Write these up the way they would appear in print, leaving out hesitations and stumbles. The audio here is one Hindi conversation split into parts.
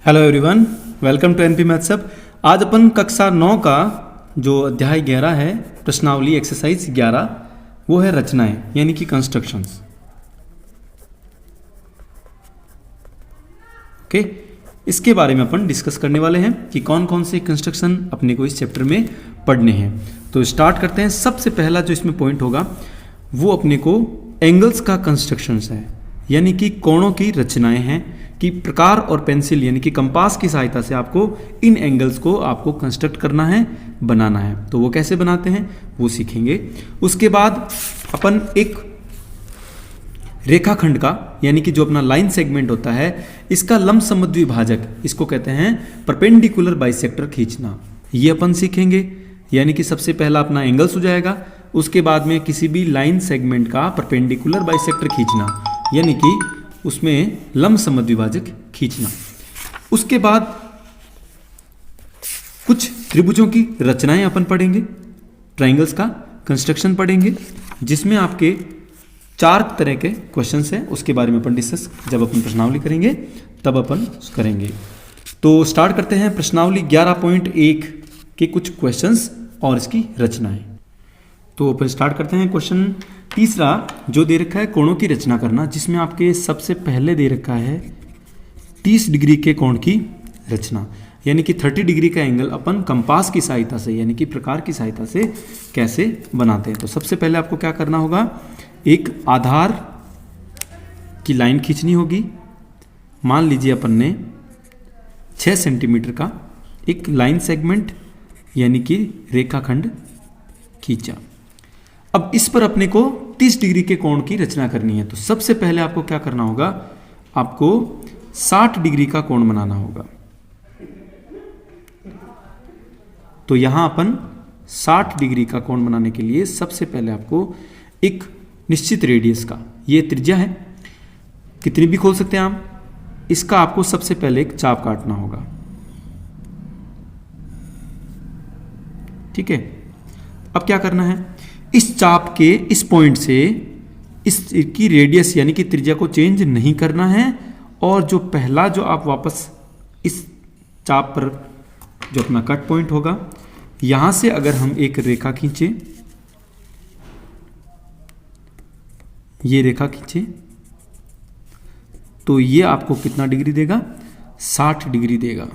Hello everyone, welcome to NP maths अब। आज अपन कक्षा 9 का जो अध्याय 11 है, प्रश्नावली एक्सरसाइज 11, वो है रचनाएं यानी कि कंस्ट्रक्शंस। ओके, इसके बारे में अपन डिस्कस करने वाले हैं कि कौन कौन से कंस्ट्रक्शन अपने को इस चैप्टर में पढ़ने हैं। तो स्टार्ट करते हैं। सबसे पहला जो इसमें पॉइंट होगा वो अपने को एंगल्स का कंस्ट्रक्शंस है, यानी कि कोणों की रचनाएं हैं कि प्रकार और पेंसिल यानी कि कंपास की सहायता से आपको इन एंगल्स को आपको कंस्ट्रक्ट करना है, बनाना है। तो वो कैसे बनाते हैं वो सीखेंगे। उसके बाद अपन एक रेखाखंड का यानी कि जो अपना लाइन सेगमेंट होता है, इसका लंब समद्विभाजक, इसको कहते हैं परपेंडिकुलर बाइसेक्टर खींचना, ये अपन सीखेंगे। यानी कि सबसे पहला अपना एंगल्स हो जाएगा, उसके बाद में किसी भी लाइन सेगमेंट का परपेंडिकुलर बाइसेक्टर खींचना, यानी कि उसमें लंब समद्विभाजक खींचना। उसके बाद कुछ त्रिभुजों की रचनाएं अपन पढ़ेंगे, ट्रायंगल्स का कंस्ट्रक्शन पढ़ेंगे, जिसमें आपके 4 तरह के क्वेश्चंस हैं। उसके बारे में अपन डिस्कस जब अपन प्रश्नावली करेंगे तब अपन करेंगे। तो स्टार्ट करते हैं प्रश्नावली 11.1 के कुछ क्वेश्चंस और इसकी रचनाएं। तो अपन स्टार्ट करते हैं। क्वेश्चन तीसरा जो दे रखा है कोणों की रचना करना, जिसमें आपके सबसे पहले दे रखा है 30 डिग्री के कोण की रचना, यानी कि 30 डिग्री का एंगल अपन कंपास की सहायता से यानी कि प्रकार की सहायता से कैसे बनाते हैं। तो सबसे पहले आपको क्या करना होगा, एक आधार की लाइन खींचनी होगी। मान लीजिए अपन ने 6 सेंटीमीटर का एक लाइन सेगमेंट यानी कि रेखाखंड खींचा। अब इस पर अपने को 30 डिग्री के कोण की रचना करनी है। तो सबसे पहले आपको क्या करना होगा, आपको 60 डिग्री का कोण बनाना होगा। तो यहां अपन 60 डिग्री का कोण बनाने के लिए सबसे पहले आपको एक निश्चित रेडियस का, ये त्रिज्या है, कितनी भी खोल सकते हैं आप, इसका आपको सबसे पहले एक चाप काटना होगा। ठीक है, अब क्या करना है, इस चाप के इस पॉइंट से इसकी रेडियस यानी कि त्रिज्या को चेंज नहीं करना है, और जो पहला जो आप वापस इस चाप पर जो अपना कट पॉइंट होगा, यहां से अगर हम एक रेखा खींचे, ये रेखा खींचे, तो ये आपको कितना डिग्री देगा, 60 डिग्री देगा।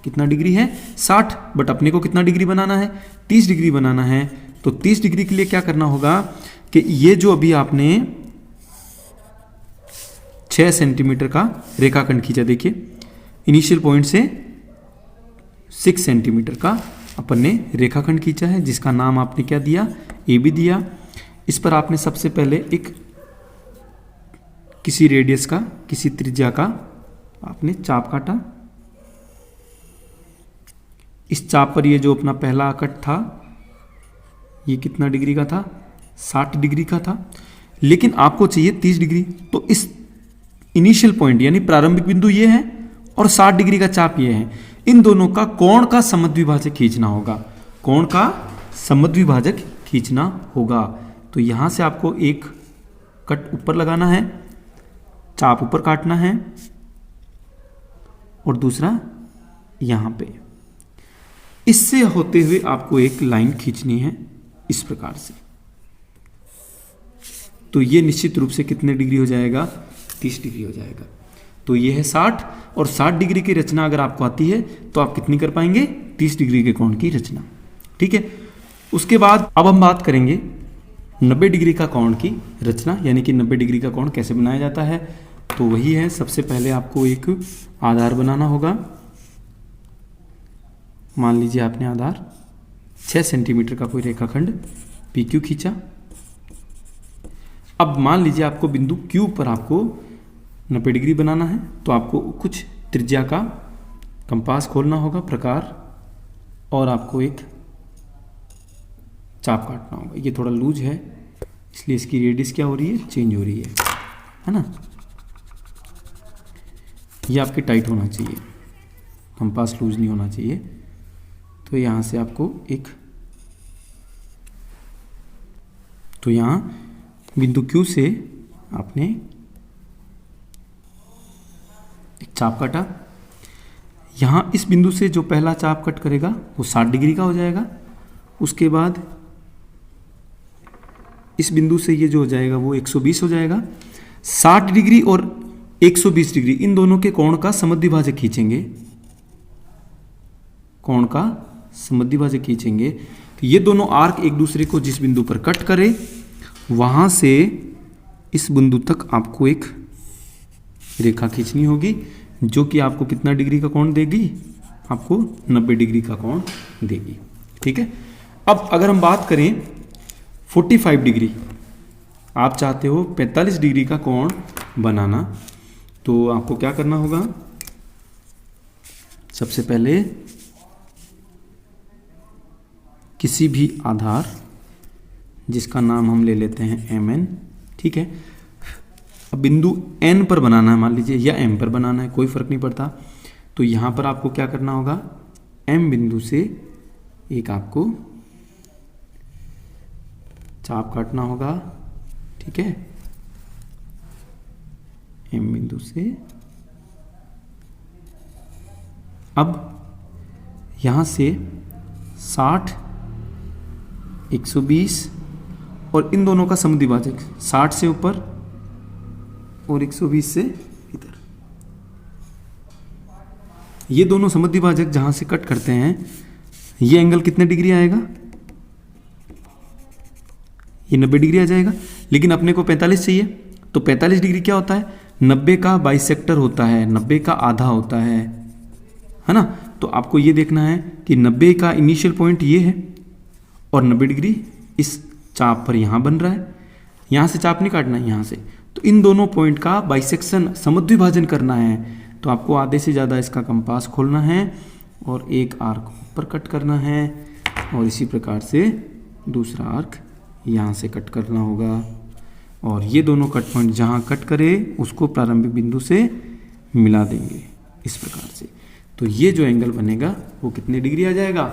कितना डिग्री है, 60, बट अपने को कितना डिग्री बनाना है, 30 डिग्री बनाना है। तो 30 डिग्री के लिए क्या करना होगा कि ये जो अभी आपने 6 सेंटीमीटर का रेखाखंड खींचा, देखिए इनिशियल पॉइंट से 6 सेंटीमीटर का अपन ने रेखाखंड खींचा है, जिसका नाम आपने क्या दिया, ए बी दिया। इस पर आपने सबसे पहले एक किसी रेडियस का, किसी त्रिज्या का आपने चाप काटा। इस चाप पर ये जो अपना पहला कट था, ये कितना डिग्री का था, 60 डिग्री का था, लेकिन आपको चाहिए 30 डिग्री। तो इस इनिशियल पॉइंट यानी प्रारंभिक बिंदु ये है और 60 डिग्री का चाप ये है, इन दोनों का कोण का समद्विभाजक खींचना होगा। कोण का समद्विभाजक खींचना होगा। तो यहां से आपको एक कट ऊपर लगाना है, चाप ऊपर काटना है, और दूसरा यहां पे। इससे होते हुए आपको एक लाइन खींचनी है इस प्रकार से। तो ये निश्चित रूप से कितने डिग्री हो जाएगा, 30 डिग्री हो जाएगा। तो ये है 60, और 60 डिग्री की रचना अगर आपको आती है तो आप कितनी कर पाएंगे, 30 डिग्री के कोण की रचना। ठीक है, उसके बाद अब हम बात करेंगे 90 डिग्री का कोण की रचना, यानी कि 90 डिग्री का कोण कैसे बनाया जाता है। तो वही है, सबसे पहले आपको एक आधार बनाना होगा। मान लीजिए आपने आधार 6 सेंटीमीटर का कोई रेखाखंड पी क्यू खींचा। अब मान लीजिए आपको बिंदु क्यू पर आपको 90 डिग्री बनाना है, तो आपको कुछ त्रिज्या का कंपास खोलना होगा, प्रकार, और आपको एक चाप काटना होगा। ये थोड़ा लूज है, इसलिए इसकी रेडियस क्या हो रही है, चेंज हो रही है ना। ये आपके टाइट होना चाहिए, कंपास लूज नहीं होना चाहिए। तो यहां से आपको एक, तो यहां बिंदु Q से आपने एक चाप काटा, यहाँ इस बिंदु से जो पहला चाप कट करेगा वो 60 डिग्री का हो जाएगा। उसके बाद इस बिंदु से ये जो हो जाएगा वो 120 हो जाएगा। 60 डिग्री और 120 डिग्री इन दोनों के कोण का समद्विभाजक खींचेंगे, कोण का समद्विभाजक खींचेंगे। तो ये दोनों आर्क एक दूसरे को जिस बिंदु पर कट करे वहां से इस बिंदु तक आपको एक रेखा खींचनी होगी जो कि आपको कितना डिग्री का कोण देगी, आपको 90 डिग्री का कोण देगी। ठीक है। अब अगर हम बात करें 45 डिग्री, आप चाहते हो 45 डिग्री का कोण बनाना, तो आपको क्या करना होगा, सबसे पहले किसी भी आधार जिसका नाम हम ले लेते हैं mn, ठीक है। अब बिंदु n पर बनाना है, मान लीजिए, या m पर बनाना है, कोई फर्क नहीं पड़ता। तो यहां पर आपको क्या करना होगा, m बिंदु से एक आपको चाप काटना होगा, ठीक है। m बिंदु से अब यहां से 60, 120 और इन दोनों का समद्विभाजक 60 से ऊपर और 120 से इधर, ये दोनों समद्विभाजक जहां से कट करते हैं ये एंगल कितने डिग्री आएगा, ये 90 डिग्री आ जाएगा। लेकिन अपने को 45 चाहिए, तो 45 डिग्री क्या होता है, 90 का बाइसेक्टर होता है, 90 का आधा होता है ना। तो आपको ये देखना है कि 90 का इनिशियल पॉइंट ये है और 90 डिग्री इस चाप पर यहां बन रहा है, यहां से चाप नहीं काटना है, यहां से। तो इन दोनों पॉइंट का बाइसेक्शन समद्विभाजन करना है, तो आपको आधे से ज़्यादा इसका कंपास खोलना है और एक आर्क ऊपर कट करना है और इसी प्रकार से दूसरा आर्क यहाँ से कट करना होगा। और ये दोनों कट पॉइंट जहाँ कट करे उसको प्रारंभिक बिंदु से मिला देंगे इस प्रकार से। तो ये जो एंगल बनेगा वो कितने डिग्री आ जाएगा,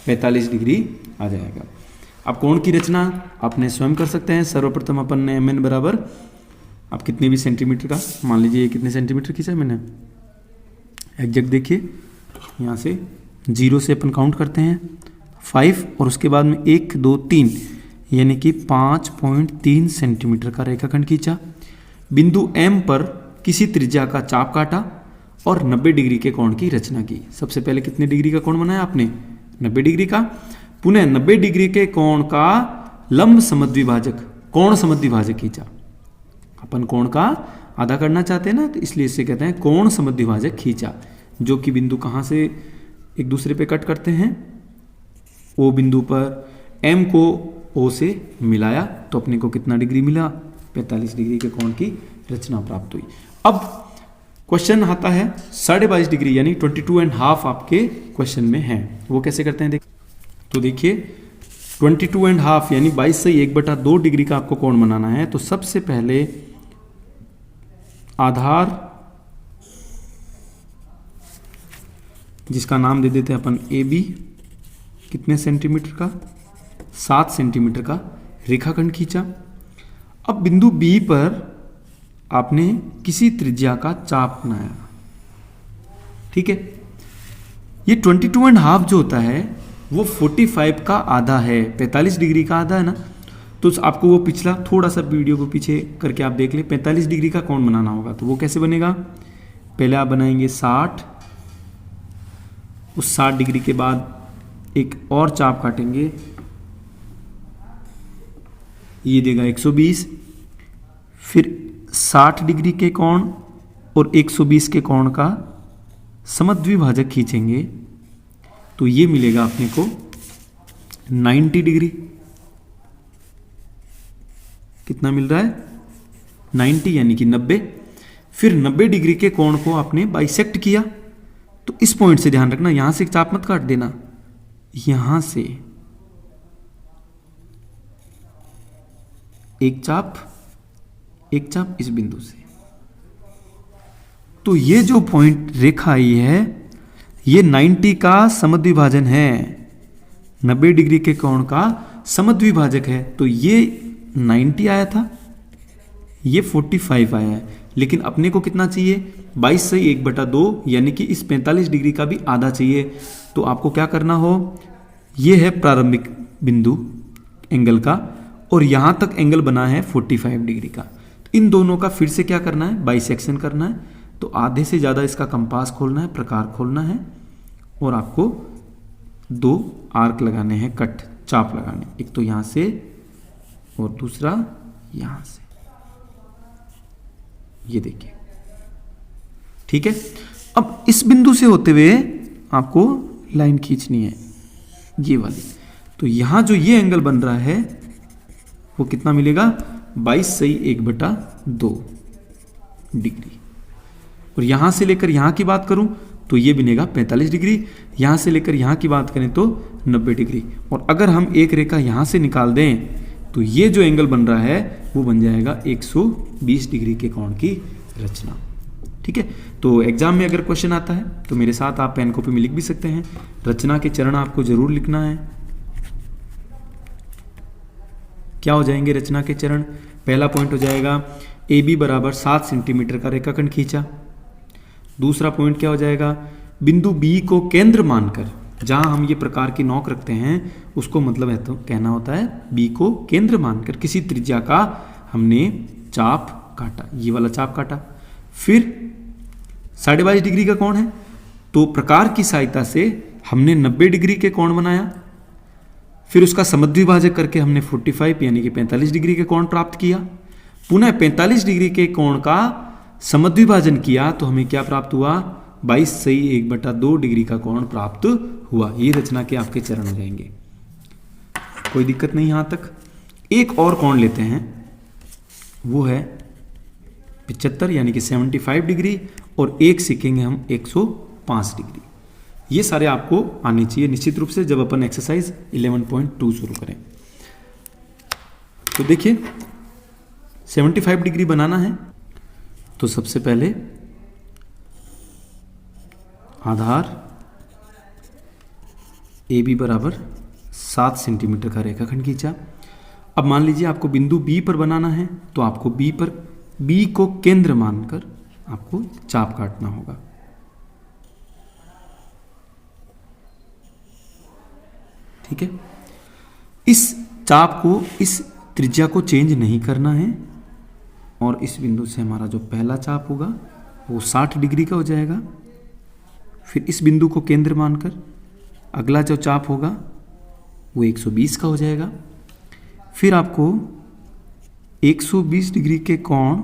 45 डिग्री आ जाएगा। अब कोण की रचना आपने स्वयं कर सकते हैं। सर्वप्रथम अपन ने mn बराबर आप कितने भी सेंटीमीटर का, मान लीजिए ये कितने सेंटीमीटर खींचा है मैंने, एग्जैक्ट देखिए, यहाँ से 0 से अपन काउंट करते हैं 5 और उसके बाद में 1 2 3 यानी कि 5.3 सेंटीमीटर का रेखाखंड खींचा। बिंदु M पर किसी त्रिज्या का चाप काटा और 90 डिग्री के कोण की रचना की। सबसे पहले कितने डिग्री का कोण बनाया आपने, 90 डिग्री का। पुनः 90 डिग्री के कोण का लंब समद्विभाजक, कोण समद्विभाजक खींचा। अपन कोण का आधा करना चाहते हैं ना, तो इसलिए इसे कहते हैं कोण समद्विभाजक खींचा, जो कि बिंदु कहाँ से एक दूसरे पे कट करते हैं, O बिंदु पर M को O से मिलाया, तो अपने को कितना डिग्री मिला, 45 डिग्री के कोण की रचना प्राप्त हुई। अब क्वेश्चन आता है 22.5 डिग्री यानी 22.5 आपके क्वेश्चन में है, वो कैसे करते हैं तो देखिए 22.5 यानी 22 से 1/2 डिग्री का आपको कोण बनाना है। तो सबसे पहले आधार जिसका नाम दे देते हैं अपन AB, कितने सेंटीमीटर का, 7 सेंटीमीटर का रेखाखंड खींचा। अब बिंदु B पर आपने किसी त्रिज्या का चाप बनाया, ठीक है। ये 22.5 जो होता है वो 45 का आधा है, 45 डिग्री का आधा है ना। तो आपको वो पिछला थोड़ा सा वीडियो को पीछे करके आप देख ले, 45 डिग्री का कोण बनाना होगा। तो वो कैसे बनेगा, पहले आप बनाएंगे 60, उस 60 डिग्री के बाद एक और चाप काटेंगे, ये देगा 120, फिर 60 डिग्री के कोण और 120 के कोण का समद्विभाजक खींचेंगे, तो ये मिलेगा अपने को 90 डिग्री। कितना मिल रहा है, 90 यानी कि 90। फिर 90 डिग्री के कोण को आपने बाइसेक्ट किया, तो इस पॉइंट से ध्यान रखना, यहां से एक चाप मत काट देना, यहां से एक चाप इस बिंदु से। तो ये जो पॉइंट रेखा आई है ये 90 का समद्विभाजन है, 90 डिग्री के कोण का समद्विभाजक है। तो ये 90 आया था, ये 45 आया है, लेकिन अपने को कितना चाहिए, 22 सही 1/2, यानी कि इस 45 डिग्री का भी आधा चाहिए। तो आपको क्या करना हो, ये है प्रारंभिक बिंदु एंगल का, और यहां तक एंगल बना है 45 डिग्री का। तो इन दोनों का फिर से क्या करना है, बाइसेक्शन करना है। तो आधे से ज़्यादा इसका कंपास खोलना है, प्रकार खोलना है, और आपको 2 आर्क लगाने हैं, कट चाप लगाने, एक तो यहां से और दूसरा यहां से। ये देखिए, ठीक है। अब इस बिंदु से होते हुए आपको लाइन खींचनी है, ये वाली। तो यहां जो ये एंगल बन रहा है वो कितना मिलेगा, 22 सही 1/2 डिग्री। और यहां से लेकर यहां की बात करूं तो ये बनेगा 45 डिग्री, यहां से लेकर यहां की बात करें तो 90 डिग्री। और अगर हम एक रेखा यहां से निकाल दें तो ये जो एंगल बन रहा है वो बन जाएगा 120 डिग्री के कोण की रचना। ठीक है, तो एग्जाम में अगर क्वेश्चन आता है तो मेरे साथ आप पेन कॉपी में लिख भी सकते हैं। रचना के चरण आपको जरूर लिखना है। क्या हो जाएंगे रचना के चरण? पहला पॉइंट हो जाएगा AB बराबर 7 सेंटीमीटर का रेखाखंड खींचा। दूसरा पॉइंट क्या हो जाएगा, बिंदु B को केंद्र मानकर, जहां हम ये प्रकार की नोक रखते हैं उसको मतलब है तो कहना होता है B को केंद्र मानकर किसी त्रिज्या का हमने चाप काटा, ये वाला चाप काटा। फिर 22.5 डिग्री का कोण है तो प्रकार की सहायता से हमने 90 डिग्री के कोण बनाया। फिर उसका समद्विभाजक करके हमने 45 यानी कि 45 डिग्री के कोण प्राप्त किया। पुनः 45 डिग्री के कोण का समद्विभाजन किया तो हमें क्या प्राप्त हुआ, 22 सही 1/2 डिग्री का कोण प्राप्त हुआ। ये रचना के आपके चरण हो जाएंगे, कोई दिक्कत नहीं यहां तक। एक और कोण लेते हैं, वो है 75 यानी कि 75 डिग्री, और एक सीखेंगे हम 105 डिग्री। ये सारे आपको आने चाहिए निश्चित रूप से जब अपन एक्सरसाइज 11.2 शुरू करें। तो देखिए 75 डिग्री बनाना है तो सबसे पहले आधार AB बराबर 7 सेंटीमीटर का रेखाखंड खींचा। अब मान लीजिए आपको बिंदु B पर बनाना है तो आपको B को केंद्र मानकर आपको चाप काटना होगा। ठीक है, इस चाप को, इस त्रिज्या को चेंज नहीं करना है, और इस बिंदु से हमारा जो पहला चाप होगा वो 60 डिग्री का हो जाएगा। फिर इस बिंदु को केंद्र मानकर अगला जो चाप होगा वो 120 का हो जाएगा। फिर आपको 120 डिग्री के कोण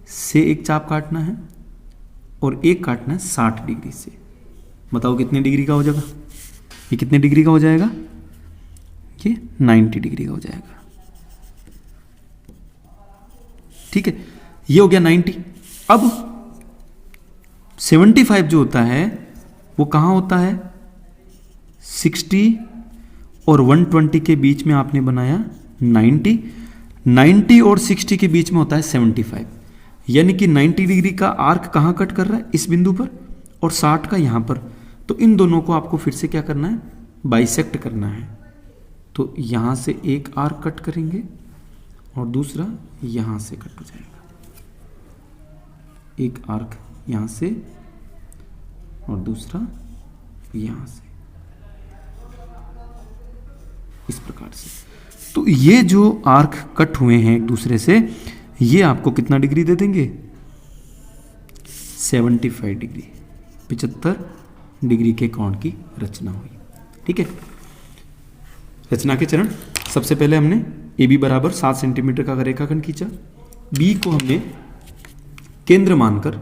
से एक चाप काटना है और एक काटना है 60 डिग्री से। बताओ कितने डिग्री का हो जाएगा? ये कितने डिग्री का हो जाएगा? ये 90 डिग्री का हो जाएगा। ठीक है, ये हो गया 90। अब 75 जो होता है वो कहां होता है? 60 और 120 के बीच में आपने बनाया 90 और 60 के बीच में होता है 75, यानी कि 90 डिग्री का आर्क कहां कट कर रहा है? इस बिंदु पर, और 60 का यहां पर। तो इन दोनों को आपको फिर से क्या करना है? बाइसेक्ट करना है। तो यहां से एक आर्क कट करेंगे और दूसरा यहां से कट हो जाएगा। एक आर्क यहां से और दूसरा यहां से, इस प्रकार से। तो ये जो आर्क कट हुए हैं एक दूसरे से, ये आपको कितना डिग्री दे देंगे? 75 डिग्री, 75 डिग्री के कोण की रचना हुई। ठीक है, रचना के चरण, सबसे पहले हमने AB बराबर 7 सेंटीमीटर का रेखाखंड खींचा। B को हमने केंद्र मानकर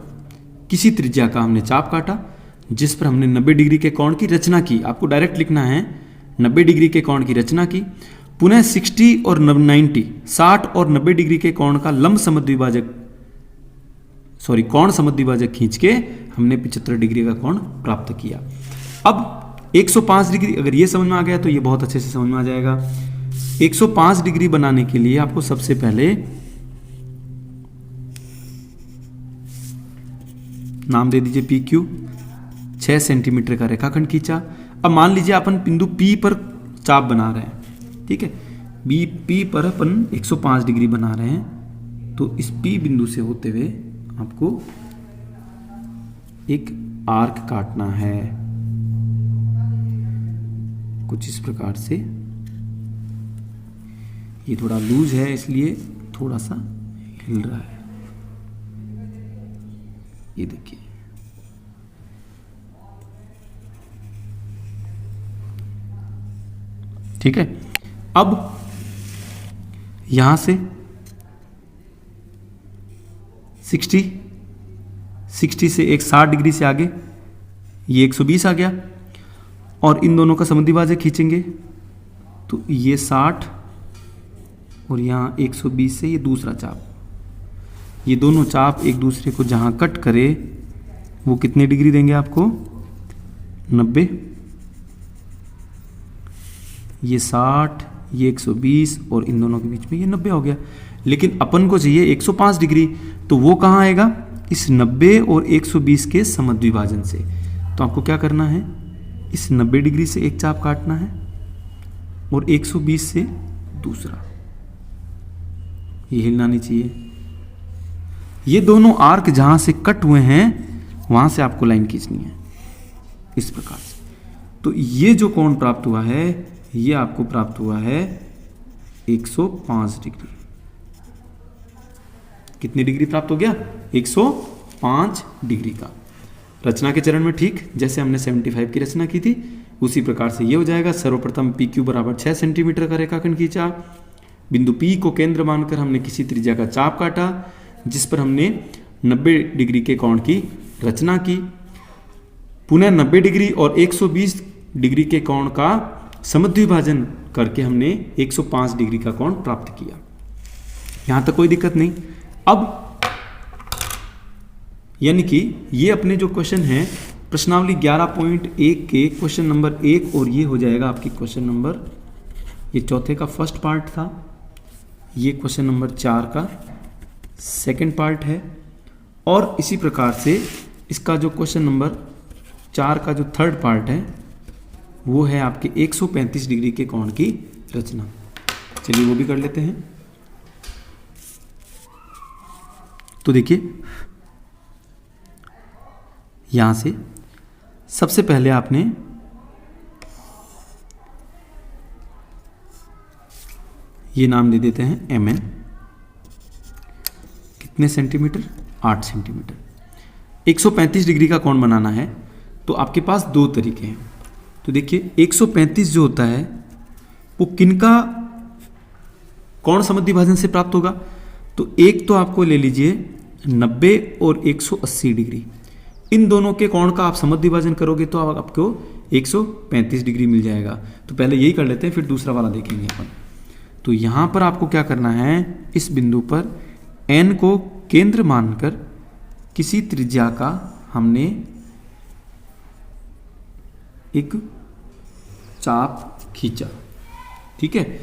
किसी त्रिज्या का हमने चाप काटा, जिस पर हमने 90 डिग्री के कोण की रचना की। आपको डायरेक्ट लिखना है 90 डिग्री के कोण की रचना की। पुनः 60 और 90 डिग्री के कोण का लंब समद्विभाजक, कोण समद्विभाजक खींच के हमने 75 डिग्री का कोण प्राप्त किया। अब 105 डिग्री, अगर ये समझ में आ गया तो ये बहुत अच्छे से समझ में आ जाएगा। 105 डिग्री बनाने के लिए आपको सबसे पहले नाम दे दीजिए PQ। 6 सेंटीमीटर का रेखाखंड खींचा। अब मान लीजिए अपन बिंदु P पर चाप बना रहे हैं। ठीक है, P पर अपन 105 डिग्री बना रहे हैं। तो इस P बिंदु से होते हुए आपको एक आर्क काटना है कुछ इस प्रकार से। ये थोड़ा लूज है इसलिए थोड़ा सा हिल रहा है, ये देखिए। ठीक है, अब यहां से 60 से एक 60 डिग्री से आगे ये 120 आ गया, और इन दोनों का समद्विभाजक खींचेंगे तो ये 60 और यहाँ 120 से ये दूसरा चाप, ये दोनों चाप एक दूसरे को जहाँ कट करे वो कितने डिग्री देंगे आपको? 90। ये 60, ये 120 और इन दोनों के बीच में ये 90 हो गया। लेकिन अपन को चाहिए 105 डिग्री, तो वो कहाँ आएगा? इस 90 और 120 के समद्विभाजन से। तो आपको क्या करना है? इस 90 डिग्री से एक चाप काटना है और 120 से दूसरा, ये हिलना नहीं चाहिए। ये दोनों आर्क जहां से कट हुए हैं वहां से आपको लाइन खींचनी है इस प्रकार से। तो ये जो कोण प्राप्त हुआ है ये आपको प्राप्त हुआ है 105 डिग्री। कितनी डिग्री प्राप्त हो गया? 105 डिग्री का। रचना के चरण में ठीक जैसे हमने 75 की रचना की थी उसी प्रकार से ये हो जाएगा। सर्वप्रथम PQ बराबर 6 सेंटीमीटर का रेखाखंड खींचा, बिंदु P को केंद्र मानकर हमने किसी त्रिज्या का चाप काटा जिस पर हमने 90 डिग्री के कोण की रचना की। पुनः 90 डिग्री और 120 डिग्री के कोण का समद्विभाजन करके हमने 105 डिग्री का कोण प्राप्त किया। यहां तक कोई दिक्कत नहीं। अब यानी कि ये अपने जो क्वेश्चन है प्रश्नावली 11.1 के क्वेश्चन नंबर 1 और ये हो जाएगा आपकी क्वेश्चन नंबर, ये चौथे का फर्स्ट पार्ट था, ये क्वेश्चन नंबर 4 का सेकंड पार्ट है, और इसी प्रकार से इसका जो क्वेश्चन नंबर 4 का जो थर्ड पार्ट है वो है आपके 135 डिग्री के कोण की रचना। चलिए वो भी कर लेते हैं। तो देखिए यहां से सबसे पहले आपने ये नाम दे देते हैं MN। कितने सेंटीमीटर? 8 सेंटीमीटर। 135 डिग्री का कोण बनाना है तो आपके पास दो तरीके हैं। तो देखिए 135 जो होता है वो किनका कोण समद्विभाजन से प्राप्त होगा? तो एक तो आपको ले लीजिए 90 और 180 डिग्री, इन दोनों के कोण का आप समद्विभाजन करोगे तो आपको 135 डिग्री मिल जाएगा। तो पहले यही कर लेते हैं फिर दूसरा वाला देखेंगे अपन। तो यहां पर आपको क्या करना है? इस बिंदु पर N को केंद्र मानकर किसी त्रिज्या का हमने एक चाप खींचा। ठीक है,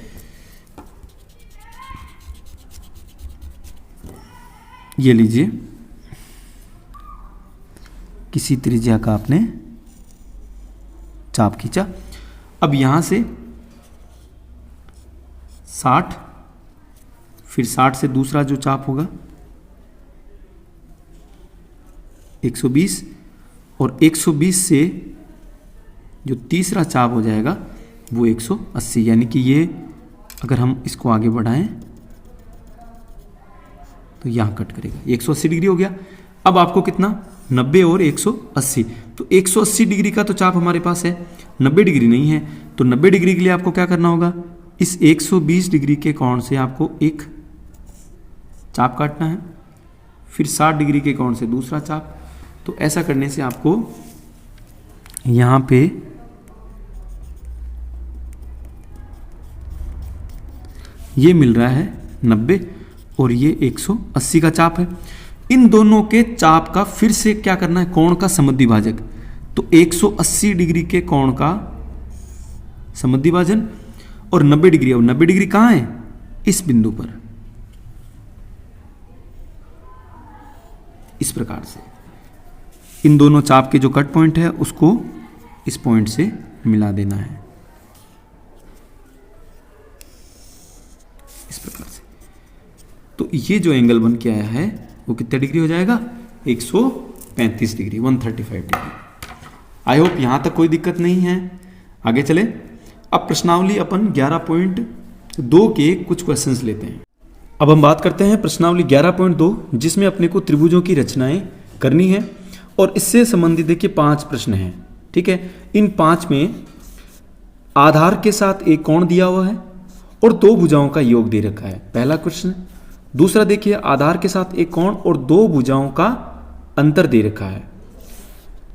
ये लीजिए किसी त्रिज्या का आपने चाप खींचा। अब यहां से 60, फिर 60 से दूसरा जो चाप होगा 120 और 120 से जो तीसरा चाप हो जाएगा वो 180, यानी कि ये अगर हम इसको आगे बढ़ाएं तो यहां कट करेगा, 180 डिग्री हो गया। अब आपको कितना? 90 और 180। तो 180 डिग्री का तो चाप हमारे पास है, 90 डिग्री नहीं है। तो 90 डिग्री के लिए आपको क्या करना होगा? इस 120 डिग्री के कोण से आपको एक चाप काटना है, फिर 60 डिग्री के कोण से दूसरा चाप। तो ऐसा करने से आपको यहां पे ये मिल रहा है 90 और ये 180 का चाप है। इन दोनों के चाप का फिर से क्या करना है? कोण का समद्विभाजक। तो 180 डिग्री के कोण का समद्विभाजन और 90 डिग्री। और 90 डिग्री कहां है? इस बिंदु पर। इस प्रकार से इन दोनों चाप के जो कट पॉइंट है उसको इस पॉइंट से मिला देना है इस प्रकार से। तो ये जो एंगल बन के आया है वो कितने डिग्री हो जाएगा, 135 डिग्री, 135 डिग्री। आई होप यहाँ तक कोई दिक्कत नहीं है। आगे चले। अब प्रश्नावली अपन 11.2 के कुछ क्वेश्चंस लेते हैं। अब हम बात करते हैं प्रश्नावली 11.2, जिसमें अपने को त्रिभुजों की रचनाएं करनी है और इससे संबंधित देखिए 5 प्रश्न हैं। ठीक है, इन 5 में आधार के साथ एक कोण दिया हुआ है और 2 भुजाओं का योग दे रखा है, पहला क्वेश्चन। दूसरा देखिए आधार के साथ एक कोण और 2 भुजाओं का अंतर दे रखा है।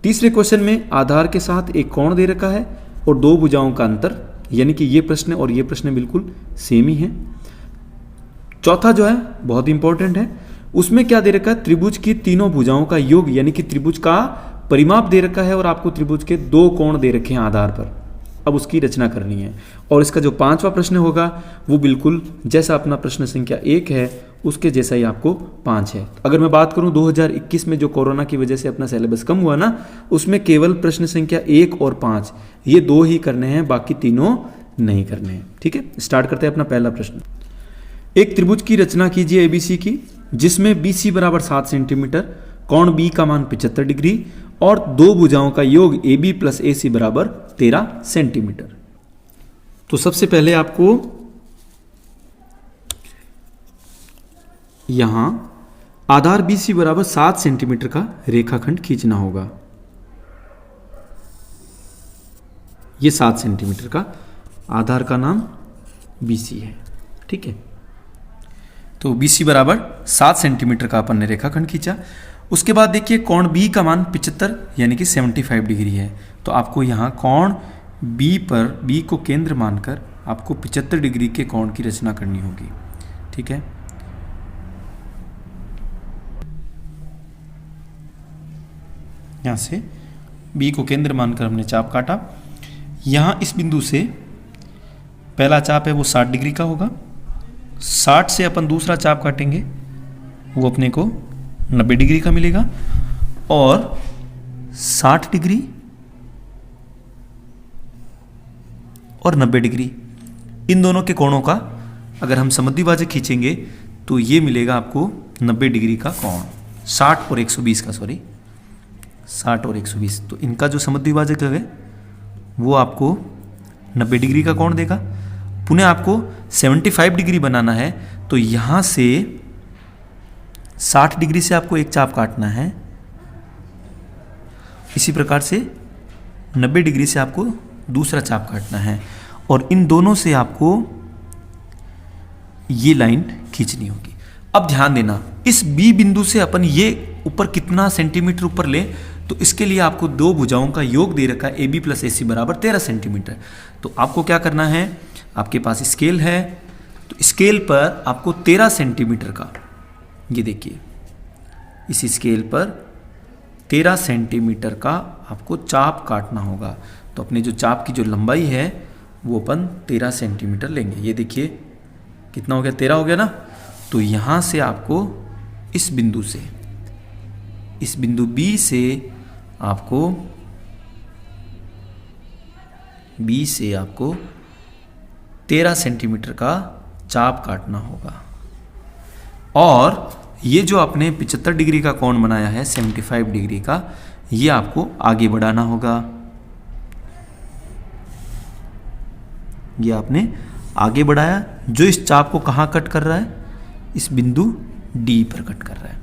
तीसरे क्वेश्चन में आधार के साथ एक कोण दे रखा है और 2 भुजाओं का अंतर, यानी कि ये प्रश्न और ये प्रश्न बिल्कुल सेम ही है। चौथा जो है बहुत इंपॉर्टेंट है, उसमें क्या दे रखा है, त्रिभुज की तीनों भुजाओं का योग, यानी कि त्रिभुज का परिमाप दे रखा है और आपको त्रिभुज के 2 कोण दे रखे हैं आधार पर। अब उसकी रचना करनी है। और इसका जो 5वां प्रश्न होगा वो बिल्कुल जैसा अपना प्रश्न संख्या 1 है उसके जैसा ही आपको 5 है। अगर मैं बात करूं 2021 में जो कोरोना की वजह से अपना सिलेबस कम हुआ ना, उसमें केवल प्रश्न संख्या 1 और 5 ये 2 ही करने हैं, बाकी तीनों नहीं करने हैं। ठीक है, स्टार्ट करते हैं अपना पहला प्रश्न। एक त्रिभुज की रचना कीजिए एबीसी की, जिसमें बीसी बराबर 7 सेंटीमीटर, कोण बी का मान 75 डिग्री और 2 भुजाओं का योग AB प्लस AC बराबर 13 सेंटीमीटर। तो सबसे पहले आपको यहां आधार BC बराबर 7 सेंटीमीटर का रेखाखंड खींचना होगा। ये 7 सेंटीमीटर का आधार का नाम BC है। ठीक है, तो BC बराबर 7 सेंटीमीटर का अपन ने रेखाखंड खींचा। उसके बाद देखिए कोण B का मान 75 यानी कि 75 डिग्री है। तो आपको यहाँ कोण B पर B को केंद्र मानकर आपको 75 डिग्री के कोण की रचना करनी होगी। ठीक है, यहाँ से B को केंद्र मानकर हमने चाप काटा। यहाँ इस बिंदु से पहला चाप है वो 60 डिग्री का होगा। 60 से अपन दूसरा चाप काटेंगे, वो अपने को 90 डिग्री का मिलेगा। और 60 डिग्री और 90 डिग्री, इन दोनों के कोणों का अगर हम समद्विभाजक खींचेंगे तो ये मिलेगा आपको 90 डिग्री का कोण। 60 और 120 का, सॉरी 60 और 120, तो इनका जो समद्विभाजक है वो आपको 90 डिग्री का कोण देगा। पुनः आपको 75 डिग्री बनाना है, तो यहाँ से 60 डिग्री से आपको एक चाप काटना है। इसी प्रकार से 90 डिग्री से आपको दूसरा चाप काटना है और इन दोनों से आपको ये लाइन खींचनी होगी। अब ध्यान देना, इस B बिंदु से अपन ये ऊपर कितना सेंटीमीटर ऊपर ले, तो इसके लिए आपको 2 भुजाओं का योग दे रखा है AB प्लस AC बराबर 13 सेंटीमीटर। तो आपको क्या करना है, आपके पास स्केल है, तो स्केल पर आपको 13 सेंटीमीटर का, ये देखिए इस स्केल पर 13 सेंटीमीटर का आपको चाप काटना होगा। तो अपने जो चाप की जो लंबाई है वो अपन 13 सेंटीमीटर लेंगे। ये देखिए कितना हो गया, 13 हो गया ना। तो यहाँ से आपको इस बिंदु से, इस बिंदु B से आपको 13 सेंटीमीटर का चाप काटना होगा। और ये जो आपने 75 डिग्री का कोण बनाया है 75 डिग्री का, ये आपको आगे बढ़ाना होगा। ये आपने आगे बढ़ाया, जो इस चाप को कहाँ कट कर रहा है, इस बिंदु D पर कट कर रहा है।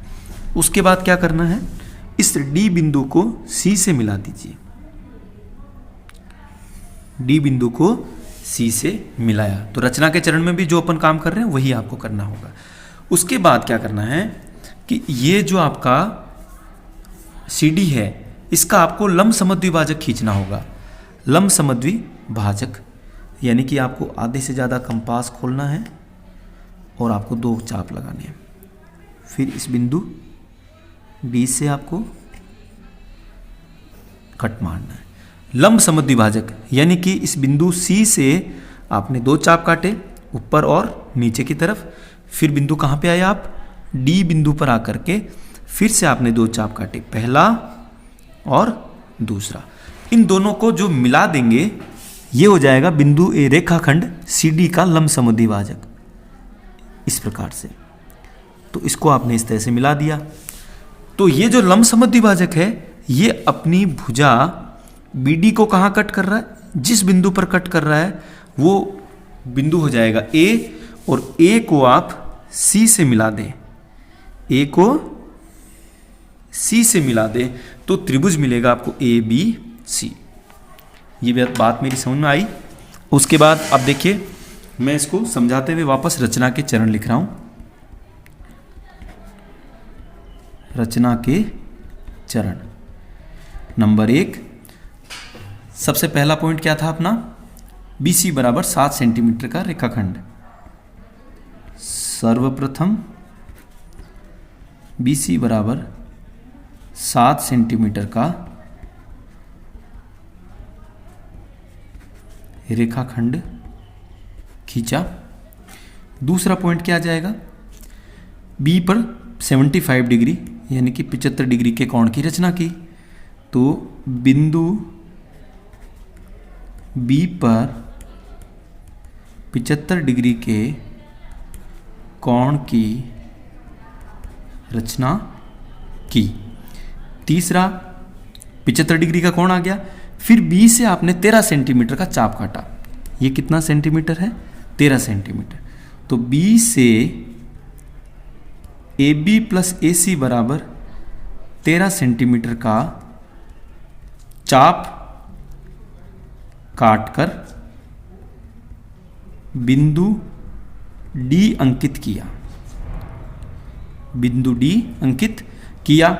उसके बाद क्या करना है, इस D बिंदु को C से मिला दीजिए। D बिंदु को C से मिलाया, तो रचना के चरण में भी जो अपन काम कर रहे हैं वही आपको करना होगा। उसके बाद क्या करना है कि ये जो आपका CD है, इसका आपको लंब समद्विभाजक खींचना होगा। लंब समद्विभाजक यानी कि आपको आधे से ज़्यादा कंपास खोलना है और आपको 2 चाप लगाने हैं। फिर इस बिंदु B से आपको कट मारना है। लंब समद्विभाजक यानी कि इस बिंदु C से आपने 2 चाप काटे, ऊपर और नीचे की तरफ। फिर बिंदु कहाँ पे आए आप, D बिंदु पर आकर के फिर से आपने 2 चाप काटे, पहला और दूसरा। इन दोनों को जो मिला देंगे ये हो जाएगा बिंदु A रेखाखंड CD का लंब समद्विभाजक। इस प्रकार से तो इसको आपने इस तरह से मिला दिया। तो ये जो लंबसम द्विभाजक है ये अपनी भुजा BD को कहाँ कट कर रहा है, जिस बिंदु पर कट कर रहा है वो बिंदु हो जाएगा A, और A को आप C से मिला दें, A को C से मिला दें तो त्रिभुज मिलेगा आपको ABC। ये बात मेरी समझ में आई। उसके बाद अब देखिए मैं इसको समझाते हुए वापस रचना के चरण लिख रहा हूं। रचना के चरण नंबर 1, सबसे पहला पॉइंट क्या था अपना, BC बराबर 7 सेंटीमीटर का रेखाखंड। सर्वप्रथम BC बराबर 7 सेंटीमीटर का रेखाखंड खींचा। दूसरा पॉइंट क्या आ जाएगा, B पर 75 डिग्री यानी कि 75 डिग्री के कोण की रचना की। तो बिंदु B पर 75 डिग्री के कोण की रचना की। तीसरा 75 डिग्री का कोण आ गया। फिर B से आपने 13 सेंटीमीटर का चाप काटा। ये कितना सेंटीमीटर है, 13 सेंटीमीटर। तो B से AB प्लस AC बराबर 13 सेंटीमीटर का चाप काटकर बिंदु D अंकित किया। बिंदु D अंकित किया।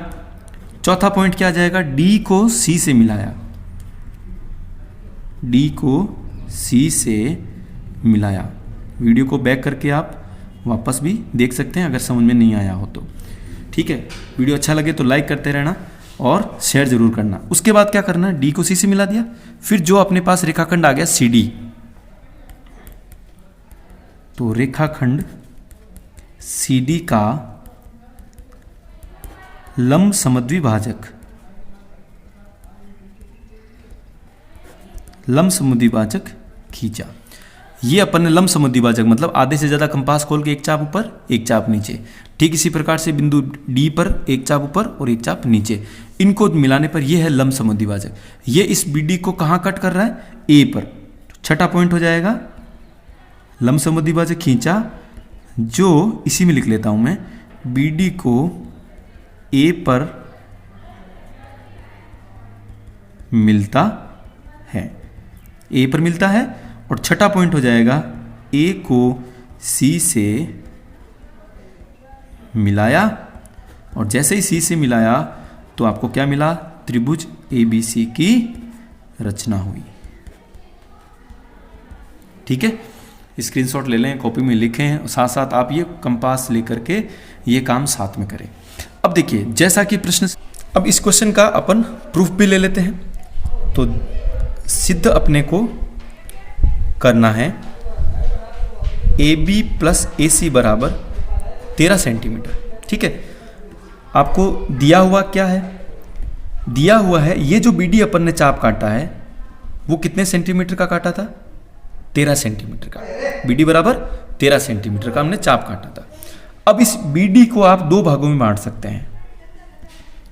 चौथा पॉइंट क्या आ जाएगा, D को C से मिलाया। D को C से मिलाया। वीडियो को बैक करके आप वापस भी देख सकते हैं अगर समझ में नहीं आया हो तो। ठीक है, वीडियो अच्छा लगे तो लाइक करते रहना और शेयर जरूर करना। उसके बाद क्या करना है, D को C से मिला दिया। फिर जो अपने पास रेखाखंड आ गया CD, तो रेखाखंड CD का लंब समद्विभाजक, लंब समद्विभाजक खींचा। ये अपन ने लंब समद्विभाजक मतलब आधे से ज्यादा कंपास खोल के एक चाप ऊपर एक चाप नीचे। ठीक इसी प्रकार से बिंदु D पर एक चाप ऊपर और एक चाप नीचे, इनको मिलाने पर यह है लंब समद्विभाजक। ये इस BD को कहां कट कर रहा है, A पर। छठा पॉइंट हो जाएगा लंब समद्विभाजक खींचा, जो इसी में लिख लेता हूं मैं, BD को A पर मिलता है, A पर मिलता है। और छठा पॉइंट हो जाएगा A को C से मिलाया, और जैसे ही C से मिलाया तो आपको क्या मिला, त्रिभुज ABC की रचना हुई। ठीक है, स्क्रीनशॉट ले लें, कॉपी में लिखें, और साथ साथ आप ये कंपास लेकर के ये काम साथ में करें। अब देखिए जैसा कि प्रश्न, अब इस क्वेश्चन का अपन प्रूफ भी ले लेते हैं। तो सिद्ध अपने को करना है AB प्लस AC बराबर 13 सेंटीमीटर। ठीक है, आपको दिया हुआ क्या है, दिया हुआ है ये जो BD अपन ने चाप काटा है वो कितने सेंटीमीटर का काटा था, 13 सेंटीमीटर का। BD बराबर 13 सेंटीमीटर का हमने चाप काटा था। अब इस BD को आप दो भागों में बांट सकते हैं।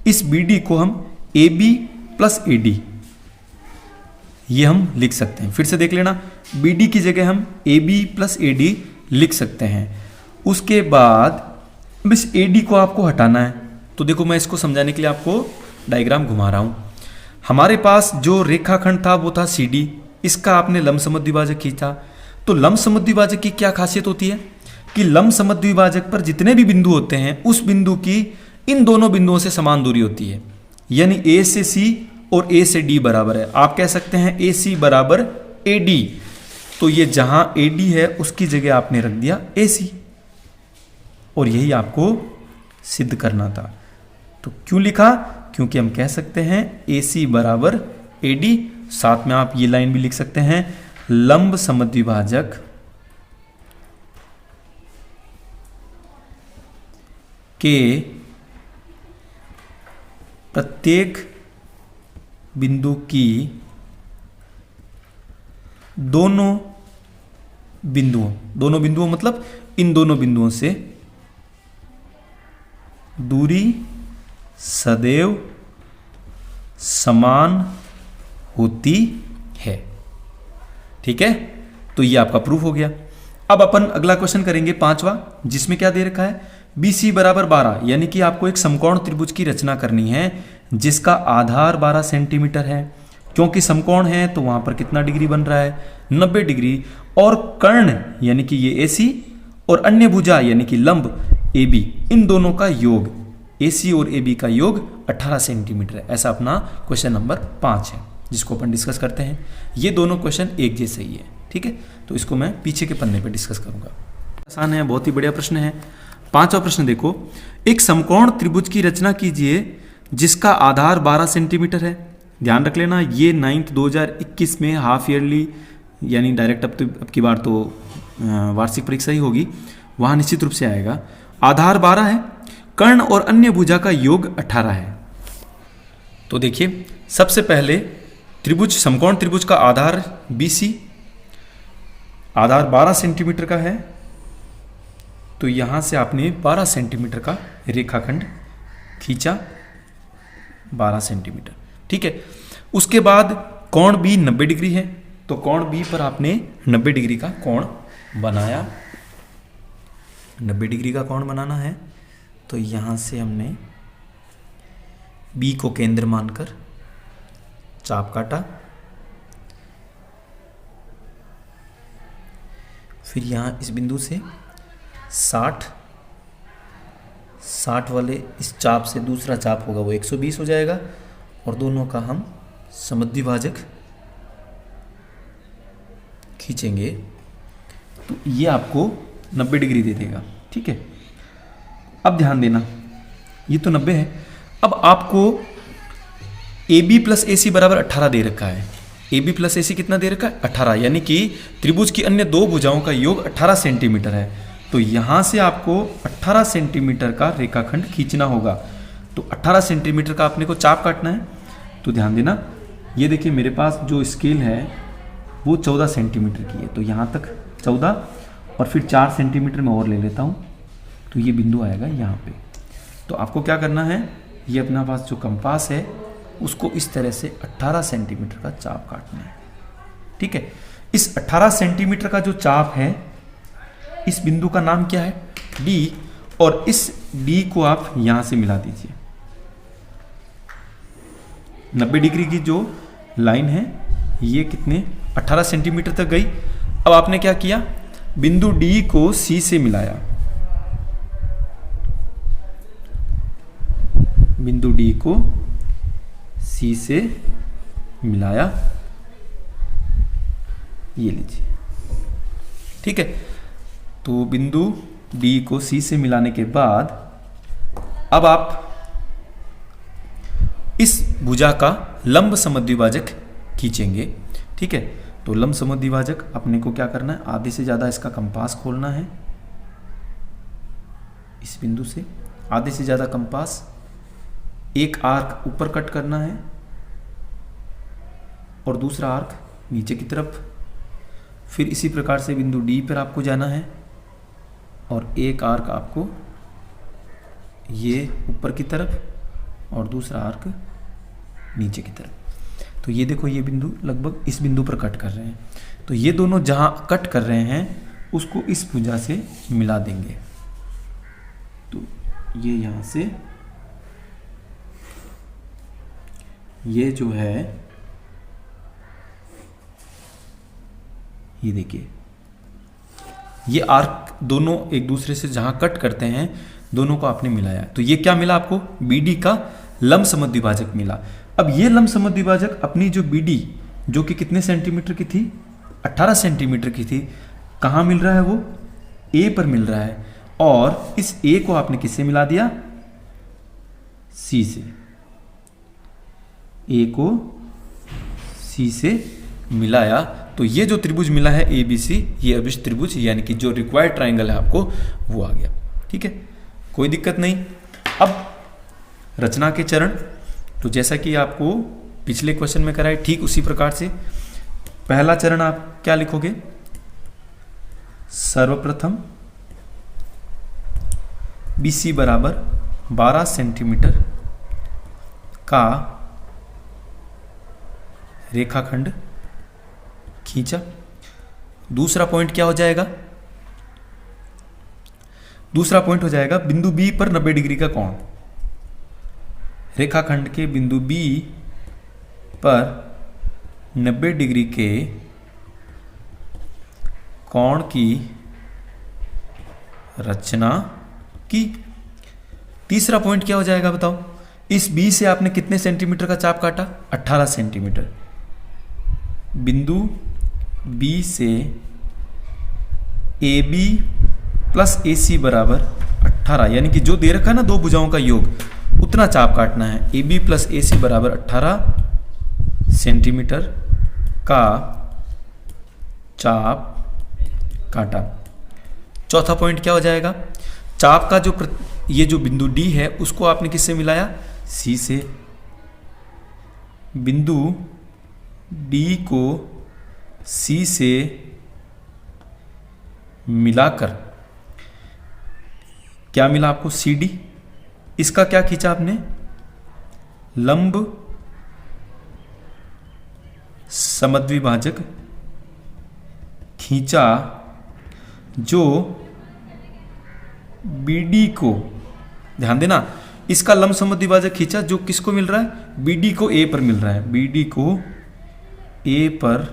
इस BD को हम AB प्लस AD ये हम लिख सकते हैं। फिर से देख लेना, BD की जगह हम AB प्लस AD लिख सकते हैं। उसके बाद इस AD को आपको हटाना है। तो देखो मैं इसको समझाने के लिए आपको डायग्राम घुमा रहा हूं। हमारे पास जो रेखाखंड था वो था CD, इसका आपने लंब समद्विभाजक खींचा। तो लंब समद्विभाजक की क्या खासियत होती है कि लंब समद्विभाजक पर जितने भी बिंदु होते हैं उस बिंदु की इन दोनों बिंदुओं से समान दूरी होती है, यानी A से C और A से D बराबर है। आप कह सकते हैं AC बराबर AD। तो ये जहां AD है उसकी जगह आपने रख दिया AC, और यही आपको सिद्ध करना था। तो क्यों लिखा, क्योंकि हम कह सकते हैं AC बराबर AD। साथ में आप ये लाइन भी लिख सकते हैं, लंब समद्विभाजक के प्रत्येक बिंदु की दोनों बिंदुओं मतलब इन दोनों बिंदुओं से दूरी सदैव समान होती है। ठीक है, तो ये आपका प्रूफ हो गया। अब अपन अगला क्वेश्चन करेंगे 5वां, जिसमें क्या दे रखा है, BC बराबर 12, यानी कि आपको एक समकोण त्रिभुज की रचना करनी है जिसका आधार 12 सेंटीमीटर है। क्योंकि समकोण है तो वहां पर कितना डिग्री बन रहा है, 90 डिग्री, और कर्ण यानी कि ये AC और अन्य भुजा यानी कि लंब AB, इन दोनों का योग, AC और AB का योग 18 सेंटीमीटर है। ऐसा अपना क्वेश्चन नंबर 5 है, जिसको अपन डिस्कस करते हैं। ये दोनों क्वेश्चन एक जैसे ही है। ठीक है, तो इसको मैं पीछे के पन्ने पे डिस्कस करूंगा। आसान है, बहुत ही बढ़िया प्रश्न है। 5वां प्रश्न देखो, एक समकोण त्रिभुज की रचना कीजिए जिसका आधार 12 सेंटीमीटर है। ध्यान रख लेना, ये 9th 2021 में हाफ ईयरली यानी डायरेक्ट अब की बार तो वार्षिक परीक्षा ही होगी, वहां निश्चित रूप से आएगा। आधार 12 है, कर्ण और अन्य भुजा का योग 18 है। तो देखिए, सबसे पहले त्रिभुज, समकोण त्रिभुज का आधार BC, आधार 12 सेंटीमीटर का है, तो यहां से आपने 12 सेंटीमीटर का रेखाखंड खींचा, 12 सेंटीमीटर। ठीक है, उसके बाद कोण B 90 डिग्री है, तो कोण B पर आपने 90 डिग्री का कोण बनाया। 90 डिग्री का कोण बनाना है, तो यहां से हमने B को केंद्र मानकर चाप काटा। फिर यहां इस बिंदु से 60 वाले इस चाप से दूसरा चाप होगा वो 120 हो जाएगा, और दोनों का हम समद्विभाजक खींचेंगे तो ये आपको 90 डिग्री दे देगा। ठीक है, अब ध्यान देना, ये तो 90 है। अब आपको AB प्लस AC बराबर 18 दे रखा है। AB प्लस AC कितना दे रखा है, 18, यानी कि त्रिभुज की अन्य दो भुजाओं का योग 18 सेंटीमीटर है। तो यहां से आपको 18 सेंटीमीटर का रेखाखंड खींचना होगा। तो 18 सेंटीमीटर का अपने को चाप काटना है। तो ध्यान देना, ये देखिए मेरे पास जो स्केल है वो 14 सेंटीमीटर की है, तो यहाँ तक 14 और फिर 4 सेंटीमीटर में और ले लेता हूँ, तो ये बिंदु आएगा यहाँ पे। तो आपको क्या करना है, ये अपना पास जो कंपास है उसको इस तरह से 18 सेंटीमीटर का चाप काटना है। ठीक है, इस 18 सेंटीमीटर का जो चाप है, इस बिंदु का नाम क्या है, D, और इस D को आप यहां से मिला दीजिए। 90 डिग्री की जो लाइन है ये कितने 18 सेंटीमीटर तक गई। अब आपने क्या किया, बिंदु D को C से मिलाया, बिंदु D को C से मिलाया, ये लीजिए। ठीक है, तो बिंदु D को C से मिलाने के बाद अब आप इस भुजा का लंब समद्विभाजक खींचेंगे। ठीक है, तो लंब समद्विभाजक अपने को क्या करना है, आधे से ज्यादा इसका कंपास खोलना है। इस बिंदु से आधे से ज्यादा कंपास, एक आर्क ऊपर कट करना है और दूसरा आर्क नीचे की तरफ। फिर इसी प्रकार से बिंदु D पर आपको जाना है और एक आर्क आपको ये ऊपर की तरफ और दूसरा आर्क नीचे की तरफ। तो ये देखो, ये बिंदु लगभग इस बिंदु पर कट कर रहे हैं, तो ये दोनों जहां कट कर रहे हैं उसको इस भुजा से मिला देंगे। तो ये यहां से ये जो है, ये देखिए, ये आर्क दोनों एक दूसरे से जहां कट करते हैं दोनों को आपने मिलाया। तो ये क्या मिला आपको, BD का लंब समद्विभाजक मिला। अब ये लंब समद्विभाजक अपनी जो BD जो कि कितने सेंटीमीटर की थी, 18 सेंटीमीटर की थी, कहां मिल रहा है, वो A पर मिल रहा है। और इस A को आपने किससे मिला दिया, C से। A को C से मिलाया, तो ये जो त्रिभुज मिला है ABC, ये अभिष्ट त्रिभुज यानी कि जो रिक्वायर्ड ट्राइंगल है आपको वो आ गया। ठीक है, कोई दिक्कत नहीं। अब रचना के चरण, तो जैसा कि आपको पिछले क्वेश्चन में कराए ठीक उसी प्रकार से पहला चरण आप क्या लिखोगे, सर्वप्रथम BC बराबर 12 सेंटीमीटर का रेखाखंड खींचा। दूसरा पॉइंट क्या हो जाएगा? दूसरा पॉइंट हो जाएगा बिंदु बी पर 90 डिग्री का कोण। रेखाखंड के बिंदु बी पर 90 डिग्री के कोण की रचना की। तीसरा पॉइंट क्या हो जाएगा बताओ? इस बी से आपने कितने सेंटीमीटर का चाप काटा? 18 सेंटीमीटर। बिंदु बी से ए बी प्लस ए सी बराबर 18, यानी कि जो दे रखा है ना दो भुजाओं का योग उतना चाप काटना है। ए बी प्लस ए सी बराबर 18 सेंटीमीटर का चाप काटा। चौथा पॉइंट क्या हो जाएगा? चाप का जो ये जो बिंदु डी है उसको आपने किससे मिलाया? सी से। बिंदु डी को सी से मिलाकर क्या मिला आपको? C D. इसका क्या खींचा आपने? लंब समद्विभाजक खींचा जो बीडी को, ध्यान देना, इसका लंब समद्विभाजक खींचा जो किसको मिल रहा है? बीडी को ए पर मिल रहा है। बीडी को ए पर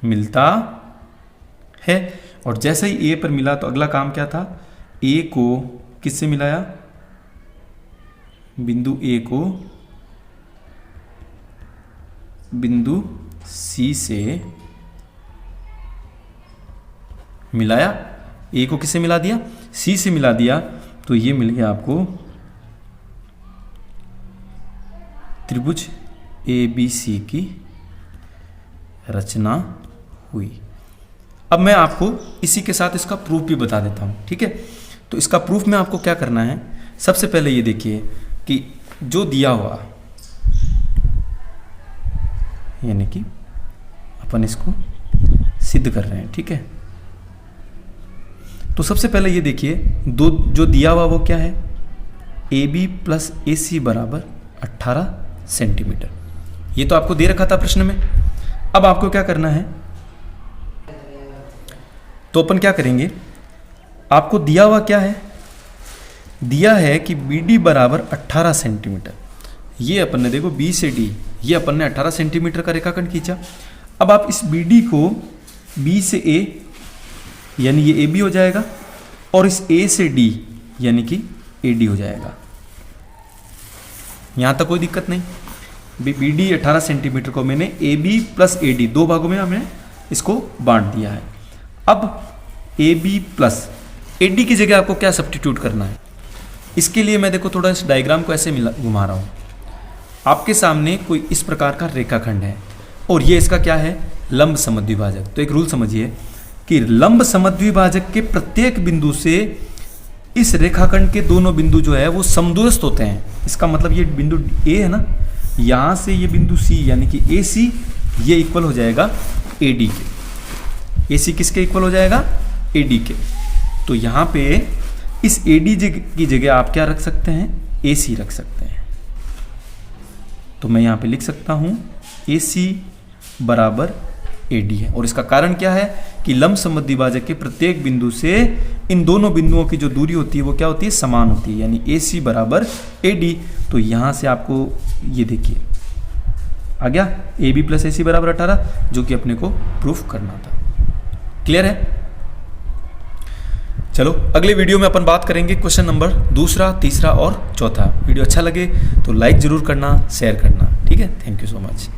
मिलता है। और जैसे ही ए पर मिला तो अगला काम क्या था? ए को किससे मिलाया? बिंदु ए को बिंदु सी से मिलाया। ए को किससे मिला दिया? सी से मिला दिया। तो ये मिल गया आपको त्रिभुज ए बी सी की रचना हुई। अब मैं आपको इसी के साथ इसका प्रूफ भी बता देता हूं, ठीक है? तो इसका प्रूफ में आपको क्या करना है? सबसे पहले ये देखिए कि जो दिया हुआ, यानी कि अपन इसको सिद्ध कर रहे हैं, ठीक है? तो सबसे पहले ये देखिए दो जो दिया हुआ वो क्या है? ए बी प्लस ए सी बराबर 18 सेंटीमीटर। ये तो आपको दे रखा था प्रश्न में। अब आपको क्या करना है? तो अपन क्या करेंगे? आपको दिया हुआ क्या है? दिया है कि बी डी बराबर 18 सेंटीमीटर। ये अपन ने देखो बी से डी, ये अपन ने 18 सेंटीमीटर का रेखाखंड खींचा। अब आप इस बी डी को बी से ए, यानी ये ए बी हो जाएगा, और इस ए से डी यानी कि ए डी हो जाएगा। यहां तक कोई दिक्कत नहीं। बी डी 18 सेंटीमीटर को मैंने A B plus A D दो भागों में हमने इसको बांट दिया है। अब A B plus A D की जगह आपको क्या सब्स्टिट्यूट करना है? इसके लिए मैं देखो थोड़ा इस डायग्राम को ऐसे घुमा रहा हूं। आपके सामने कोई इस प्रकार का रेखाखंड है और ये इसका क्या है? लंब समद्विभाजक। तो एक रूल समझिए कि लंब समद्विभाजक के प्रत्येक बिंदु से इस रेखाखंड के दोनों बिंदु जो है वो समदूरस्थ होते हैं। इसका मतलब ये बिंदु ए है ना, यहां से ये बिंदु सी यानी कि ए सी, ये इक्वल हो जाएगा ए डी के। ए सी किसके इक्वल हो जाएगा? ए डी के। तो यहां पे इस ए डी की जगह आप क्या रख सकते हैं? ए सी रख सकते हैं। तो मैं यहां पे लिख सकता हूं ए सी बराबर ए डी है। और इसका कारण क्या है कि लंब समद्विभाजक के प्रत्येक बिंदु से इन दोनों बिंदुओं की जो दूरी होती है वो क्या होती है? समान होती है, यानी ए सी बराबर ए डी। तो यहां से आपको ये देखिए आ गया ए बी प्लस ए सी बराबर 18, जो कि अपने को प्रूफ करना था। क्लियर है? चलो अगले वीडियो में अपन बात करेंगे क्वेश्चन नंबर दूसरा, तीसरा और चौथा। वीडियो अच्छा लगे तो लाइक जरूर करना, शेयर करना, ठीक है? Thank you so much.